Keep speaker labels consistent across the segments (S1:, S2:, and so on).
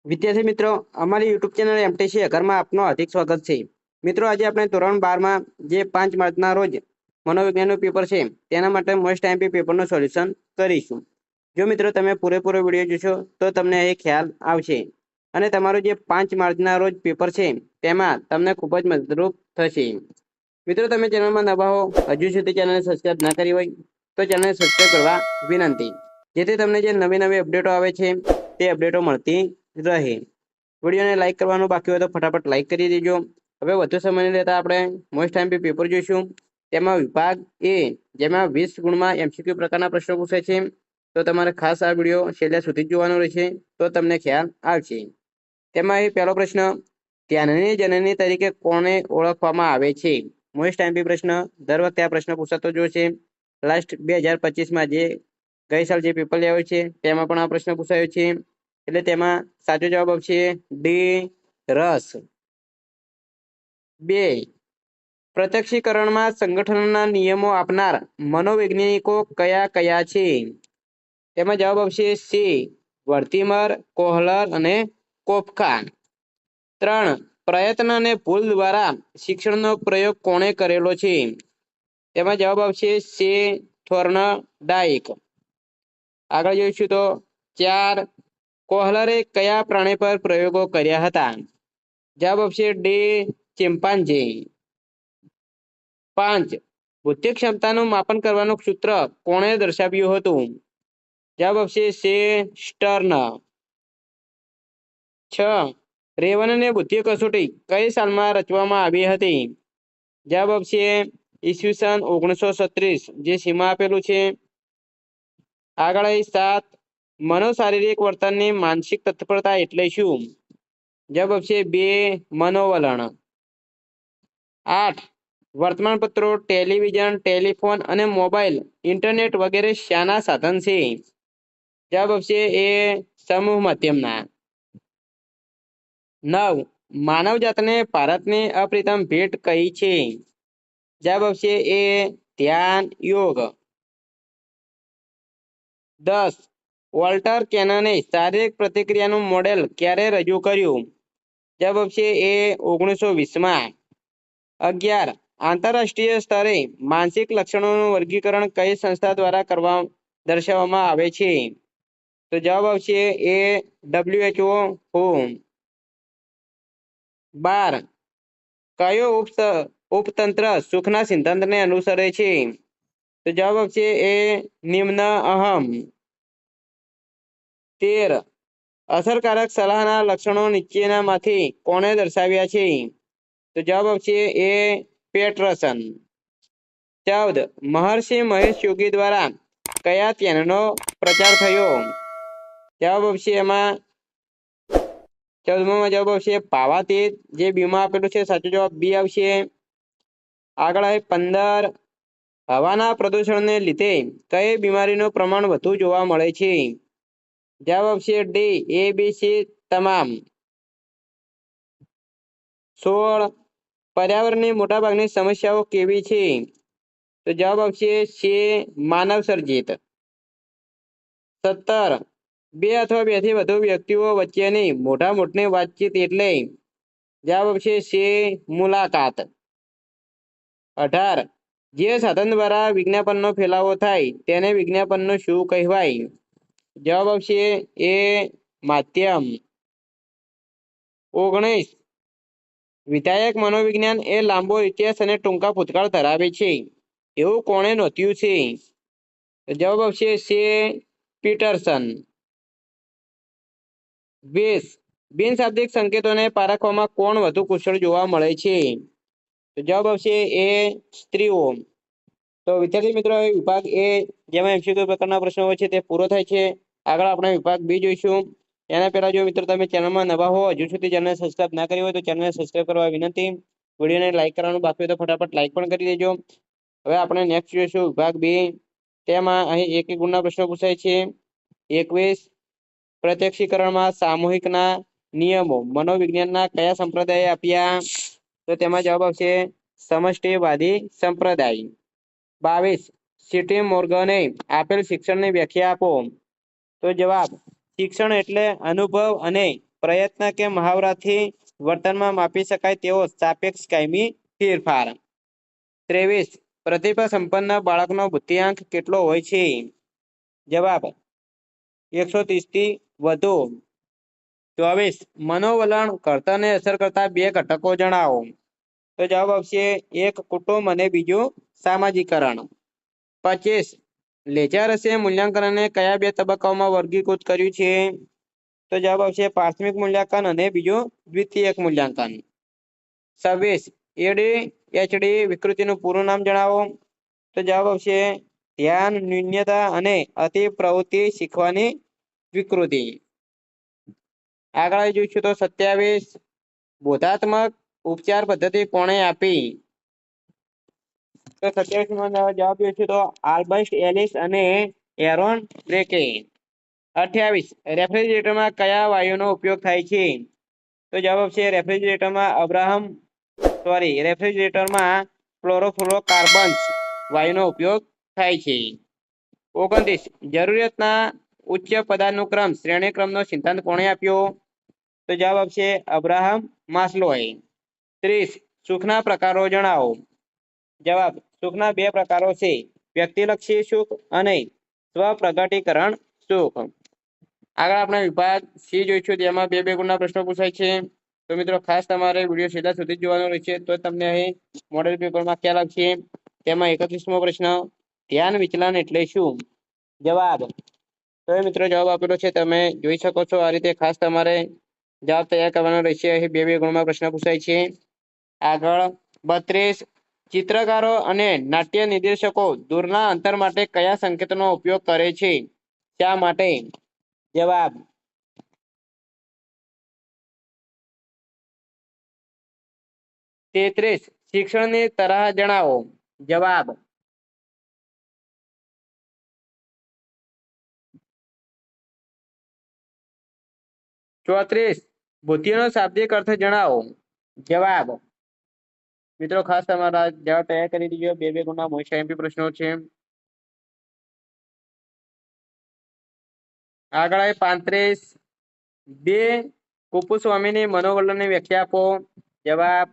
S1: વિદ્યાર્થી મિત્રો, અમારી યુટ્યુબ ચેનલ એમટીસી અગરમાં આપનું હાર્દિક સ્વાગત છે। મિત્રો, આજે આપણે ધોરણ 12માં જે 5 માર્ચના રોજ મનોવિજ્ઞાનનું પેપર છે તેના માટે મોસ્ટ આઈએમપી પેપરનું સોલ્યુશન કરીશું। જો મિત્રો તમે પૂરેપૂરો વિડીયો જોશો તો તમને એ ખ્યાલ આવશે અને તમારું જે 5 માર્ચના રોજ પેપર છે તેમાં તમને ખૂબ જ મદદરૂપ થશે। મિત્રો, તમે ચેનલમાં નવા હો, હજુ સુધી ચેનલને સબસ્ક્રાઇબ ના કરી હોય તો ચેનલને સબસ્ક્રાઇબ કરવા વિનંતી, જેથી તમને જે નવી નવી અપડેટો આવે છે તે અપડેટો મળતી રહે। વિડીયોને લાઈક કરવાનું બાકી હોય તો ફટાફટ લાઈક કરી દેજો। હવે વધુ સમય નહીં લેતા આપણે મોસ્ટ આઈએમપી પેપર જોઈશું। તેમાં વિભાગ એ, જેમાં 20 ગુણમાં એમસીક્યુ પ્રકારના પ્રશ્નો પૂછાય છે, તો તમારે ખાસ આ વિડીયો છેલ્લે સુધી જ જોવાનો રહેશે, તો તમને ખ્યાલ આવશે। તેમાં એ પહેલો પ્રશ્ન, ધ્યાનની જનની તરીકે કોને ઓળખવામાં આવે છે? મોસ્ટ આઈએમપી પ્રશ્ન, દર વખતે આ પ્રશ્ન પૂછાતો જ હોય છે। લાસ્ટ 2025માં જે ગઈ સાલ જે પેપર લેવાયું છે તેમાં પણ આ પ્રશ્ન પૂછાયો છે, એટલે તેમાં સાચો જવાબ આવશે ડી, રસ। 2, પ્રત્યક્ષીકરણમાં સંગઠનના નિયમો આપનાર મનોવૈજ્ઞાનિકો કયા કયા છે? તેમાં જવાબ આવશે સી, વર્થીમર, કોહલર અને કોફકા। 3, પ્રયત્ન અને ભૂલ દ્વારા શિક્ષણનો પ્રયોગ કોણે કરેલો છે? તેમાં જવાબ આવશે સી, થોર્નડાઈક। આગળ જોઈશું તો 4, કોહલરે કયા પ્રાણી પર પ્રયોગો કર્યા હતા? જવાબ આવશે ડી, ચિમ્પાન્જી। 5, બુદ્ધિ ક્ષમતાનું માપન કરવાનું સૂત્ર કોણે દર્શાવ્યું હતું? જવાબ આવશે સી, સ્ટર્ન। 6, રેવનની બુદ્ધિ કસોટી કઈ સાલમાં રચવામાં આવી હતી? જવાબ આવશે ઈસવીસન 1936, જે સીમા આપેલું છે। આગળ 7, મનોશારીરિક વર્તનની માનસિક તત્પરતા એટલે શું? જવાબ આવશે બી, મનોવલણ। 8, વર્તમાનપત્રો, ટેલિવિઝન, ટેલિફોન અને મોબાઈલ ઇન્ટરનેટ વગેરે શાના સાધન છે? જવાબ આવશે એ, સમૂહ માધ્યમના। 9, માનવજાતને ભારતની અપ્રતિમ ભેટ કઈ છે? જવાબ આવશે એ, ધ્યાન યોગ। 10, વોલ્ટર કેનને શારીરિક પ્રતિક્રિયાનું મોડેલ ક્યારે રજૂ કર્યું? જવાબ આવશે એ, 1920માં। 11, આંતરરાષ્ટ્રીય સ્તરે માનસિક લક્ષણોનું વર્ગીકરણ કઈ સંસ્થા દ્વારા દર્શાવવામાં આવે છે? તો જવાબ આવશે એ, WHO। 12, કયો ઉપતંત્ર સુખના સિદ્ધાંતને અનુસરે છે? તો જવાબ આવશે એ, નિમ્ન અહમ। 13, અસરકારક સલાહના લક્ષણો નીચેનામાંથી કોણે દર્શાવ્યા છે? તો જવાબ આવશે એ, પેટરસન। 14, મહર્ષિ મહેશ યોગી દ્વારા કયા ધ્યાનનો પ્રચાર થયો? જવાબ આવશે એમાં 14માં જવાબ આવશે ભાવાતીત, જે બીમાં આપેલું છે, સાચો જવાબ બી આવશે। આગળ 15, હવાના પ્રદૂષણને લીધે કઈ બીમારીનું પ્રમાણ વધુ જોવા મળે છે? જવાબ આવશે ડી, એ, બી, સી તમામ। 16, પર્યાવરણની મોટાભાગની સમસ્યાઓ કેવી છે? તો જવાબ આવશે સી, માનવ સર્જિત। 17, બે અથવા બેથી વધુ વ્યક્તિઓ વચ્ચેની મોટામોટી વાતચીત એટલે? જવાબ આવશે સી, મુલાકાત। 18, જે સાધન દ્વારા વિજ્ઞાપનનો ફેલાવો થાય તેને વિજ્ઞાપનનું શું કહેવાય? જવાબ આવશે એ, માધ્યમ। 19, વિધાયક મનોવિજ્ઞાન એ લાંબો ઇતિહાસ અને ટૂંકા ભૂતકાળ ધરાવે છે એવું કોણે નોંધ્યું છે? જવાબ આવશે સી, પીટરસન। 20, બિનશાબ્દિક સંકેતોને પારખવામાં કોણ વધુ કુશળ જોવા મળે છે? તો જવાબ આવશે એ, સ્ત્રીઓ। તો વિદ્યાર્થી મિત્રો, વિભાગ એ, જેમાં એમસીક્યુ પ્રકારના પ્રશ્નો હોય છે, તે પૂરો થાય છે। આગળ આપણે વિભાગ બી જોઈશું। એના પહેલા જો મિત્રો તમે ચેનલમાં નવા હો, હજુ સુધી ચેનલ સબસ્ક્રાઇબ ના કરી હોય તો ચેનલને સબસ્ક્રાઇબ કરવા વિનંતી। વિડીયોને લાઈક કરવાનું બાકી હોય તો ફટાફટ લાઈક પણ કરી દેજો। હવે આપણે નેક્સ્ટ જોઈશું વિભાગ બી। તેમાં અહીં 1 ગુણના પ્રશ્નો પૂછાય છે। 21, પ્રત્યક્ષીકરણમાં સામૂહિકના નિયમો મનોવિજ્ઞાનના કયા સંપ્રદાયે આપ્યા? તો તેમાં જવાબ આવશે સમષ્ટિવાદી સંપ્રદાય। 22, સીટી મોર્ગને આપેલ શિક્ષણની વ્યાખ્યા આપો। તો જવાબ, શિક્ષણ એટલે અનુભવ અને પ્રયત્ન કે મહાવરાથી વર્તનમાં માપી શકાય તેવો સાપેક્ષ કાયમી ફેરફાર. 23 પ્રતિભા સંપન્ન બાળકનો બુદ્ધિઆંક કેટલો હોય છે? જવાબ 130 થી વધુ. 24 મનોવલણ ઘડતરને અસર કરતા બે ઘટકો જણાવો. તો જવાબ આવશે એક કુટુંબ અને બીજું સામાજિકરણ. 25 લેજારસે મૂલ્યાંકનને કયા બે તબક્કાઓમાં વર્ગીકૃત કર્યું છે? તો જવાબ આવશે પ્રાથમિક મૂલ્યાંકન અને બીજું દ્વિતીયક મૂલ્યાંકન. 26 ADHD વિકૃતિનું પૂરું નામ જણાવો. તો જવાબ આવશે ધ્યાન ન્યૂનતા અને અતિ પ્રવૃત્તિ શીખવાની વિકૃતિ. આગળ જોઈશું તો 27 બોધાત્મક ઉપચાર પદ્ધતિ કોણે આપી? તો 27 માં જવાબ જોઈશું તો આલ્બર્ટ એલિસ અને એરોન બ્રેકે. 28 રેફ્રિજરેટરમાં કયા વાયુનો ઉપયોગ થાય છે? તો જવાબ આવશે રેફ્રિજરેટરમાં ક્લોરોફ્લોરોકાર્બન્સ વાયુનો ઉપયોગ થાય છે. 29 જરૂરિયાતના ઉચ્ચ પદાનુક્રમ શ્રેણીક્રમનો સિદ્ધાંત કોણે આપ્યો? તો જવાબ આવશે અબ્રાહમ માસ્લોએ. 30 સુખના પ્રકારો જણાવો. જવાબ સુખના બે પ્રકારો છે, વ્યક્તિલક્ષી સુખ અને સ્વપ્રગટીકરણ સુખ. આગળ આપણે વિભાગ સી જોઈશું, તેમાં બે ગુણના પ્રશ્નો પૂછાય છે. તો મિત્રો ખાસ તમારે વિડીયો છેલ્લા સુધી જોવાનો રહેશે, તો તમને અહીં મોડેલ પેપરમાં ખ્યાલ આવશે. તેમાં 31મો પ્રશ્ન ધ્યાન વિચલન એટલે શું? જવાબ તો મિત્રો જવાબ આપેલો છે, તમે જોઈ શકો છો. આ રીતે ખાસ તમારે જવાબ તૈયાર કરવાનો રહેશે. અહીં બે ગુણમાં પ્રશ્ન પૂછાય છે. આગળ 32 ચિત્રકારો અને નાટ્ય નિર્દેશકો દૂરના અંતર માટે કયા સંકેતનો ઉપયોગ કરે છે? શા માટે? જવાબ 33 શિક્ષણની તરાહ જણાવો. જવાબ 34 બુદ્ધિનો શાબ્દિક અર્થ જણાવો. જવાબ મિત્રો ખાસ તમારા જવાબ તૈયાર કરી દીજો. બે ગુણના મોસ્ટ આઈએમપી પ્રશ્નો છે. આગળ 35 બે કુપુસ્વામીની મનોવલણની વ્યાખ્યા આપો. જવાબ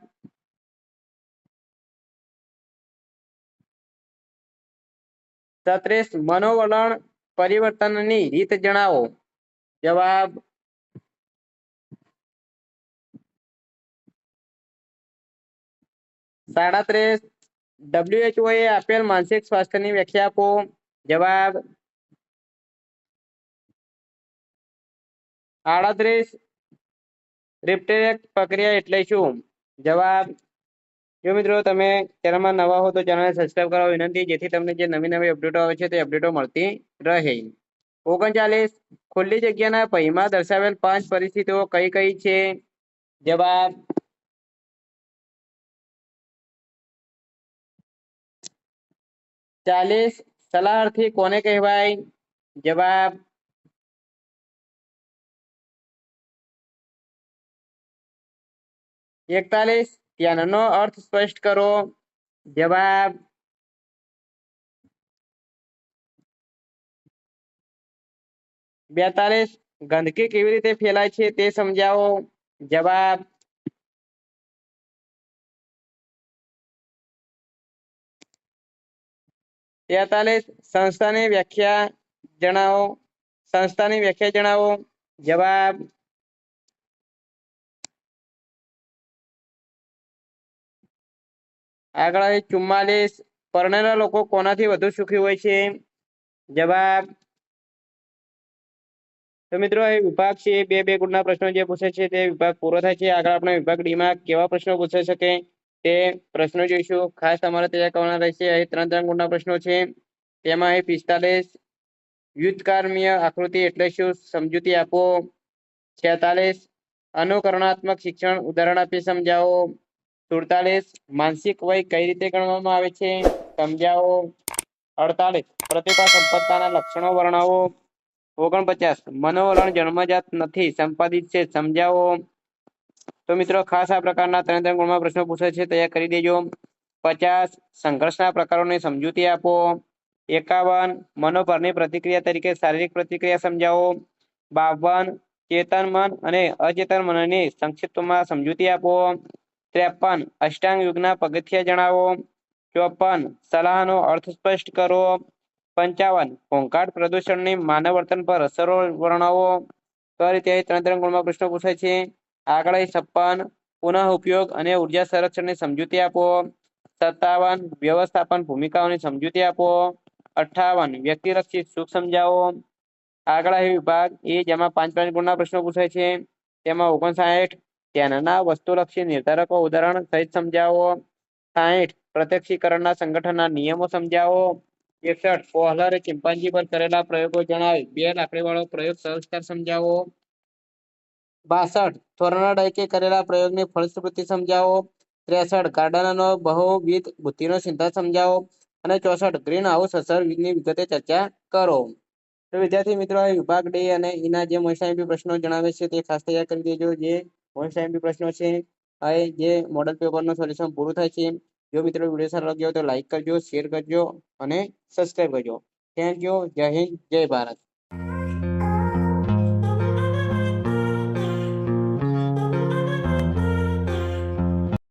S1: 36 મનોવલણ પરિવર્તનની રીત જણાવો. જવાબ 37 WHO એ આપેલ માનસિક સ્વાસ્થ્યની વ્યાખ્યા આપો. જવાબ 38 રિપ્ટેક પ્રક્રિયા એટલે શું? જવાબ જો મિત્રો તમે ચેનલમાં નવા હો તો ચેનલને સબસ્ક્રાઇબ કરવા વિનંતી, જેથી તમને જે નવી અપડેટો આવે છે તે અપડેટો મળતી રહે. 39 ખુલ્લી જગ્યાના પૈમાં દર્શાવેલ 5 પરિસ્થિતિઓ કઈ કઈ છે? જવાબ 40 સલાહર્થી કોને કહેવાય? જવાબ 41 ધ્યાનનો અર્થ સ્પષ્ટ કરો. જવાબ 42 ગંદકી કેવી રીતે ફેલાય છે તે સમજાવો. જવાબ 43 સંસ્થાની વ્યાખ્યા જણાવો. જવાબ આગળ 44 પરણેલા લોકો કોનાથી વધુ સુખી હોય છે? જવાબ તો મિત્રો એ વિભાગ છે, બે ગુણના પ્રશ્નો જે પૂછે છે તે વિભાગ પૂરો થાય છે. આગળ આપણે વિભાગ ડી માં કેવા પ્રશ્નો પૂછાઈ શકે તે પ્રશ્નો જોઈશું. ખાસ તમારે તૈયાર કરવાના રહેશે. અહીં 3 ગુણના પ્રશ્નો છે. તેમાં 45 વ્યુત્ક્રમીય આકૃતિ એટલે શું? સમજૂતી આપો. 46 અનુકરણાત્મક શિક્ષણ ઉદાહરણ આપી સમજાવો. 47 માનસિક વય કઈ રીતે ગણવામાં આવે છે? સમજાવો. 48 પ્રતિભા સંપન્નતાના લક્ષણો વર્ણવો. 49 મનોવલણ જન્મજાત નથી, સંપાદિત છે, સમજાવો. તો મિત્રો ખાસ આ પ્રકારના 3 ગુણમાં પ્રશ્નો પૂછે છે, તૈયાર કરી દેજો. 50 સંઘર્ષના પ્રકારોની સમજૂતી આપો. 51 મનોભારની પ્રતિક્રિયા તરીકે શારીરિક પ્રતિક્રિયા સમજાવો. 52 ચેતન મન અને અચેતન મનની સંક્ષિપ્તમાં સમજૂતી આપો. 53 અષ્ટાંગ યોગના પગથિયા જણાવો. 54 સલાહનો અર્થ સ્પષ્ટ કરો. 55 ઘોંઘાટ પ્રદૂષણની માનવ વર્તન પર અસરો વર્ણવો. તો આ રીતે 3 ગુણમાં પ્રશ્નો પૂછાય છે. આગળ 56 પુનઃ ઉપયોગ અને ઉર્જા સંરક્ષણની સમજૂતી આપો. 57 વ્યવસ્થાપન ભૂમિકાઓની સમજૂતી આપો. 58 વ્યક્તિલક્ષી સુખ સમજાવો. આગળ વિભાગ એ જેમાં 5 ગુણના પ્રશ્નો પૂછાય છે. તેમાં 59 ધ્યાનના વસ્તુલક્ષી નિર્ધારકો ઉદાહરણ સહિત સમજાવો. 60 પ્રત્યક્ષીકરણના સંગઠનના નિયમો સમજાવો. 61 કોહલરે ચિમ્પાન્જી પર કરેલા પ્રયોગો જણાવી 2 લાકડીવાળો પ્રયોગ સવિસ્તાર સમજાવો. 62 થોર્નડાઈકે કરેલા પ્રયોગની ફલશ્રુતિ સમજાવો. 63 કાર્ડાનાનો બહુવિધ બુદ્ધિનો સિદ્ધાંત સમજાવો. અને 64 ગ્રીન હાઉસ અસરની વિગતે ચર્ચા કરો. તો વિદ્યાર્થી મિત્રો, વિભાગ ડી અને એના જે મોસ્ટ આઈએમપી પ્રશ્નો જણાવે છે તે ખાસ તૈયાર કરી દેજો. જે મોસ્ટ આઈએમપી પ્રશ્નો છે જે મોડલ પેપરનું સોલ્યુશન પૂરું થાય છે. જો મિત્રો વિડીયો સારો લાગ્યો તો લાઈક કરજો, શેર કરજો અને સબસ્ક્રાઈબ કરજો. Thank you. જય હિન્દ, જય ભારત.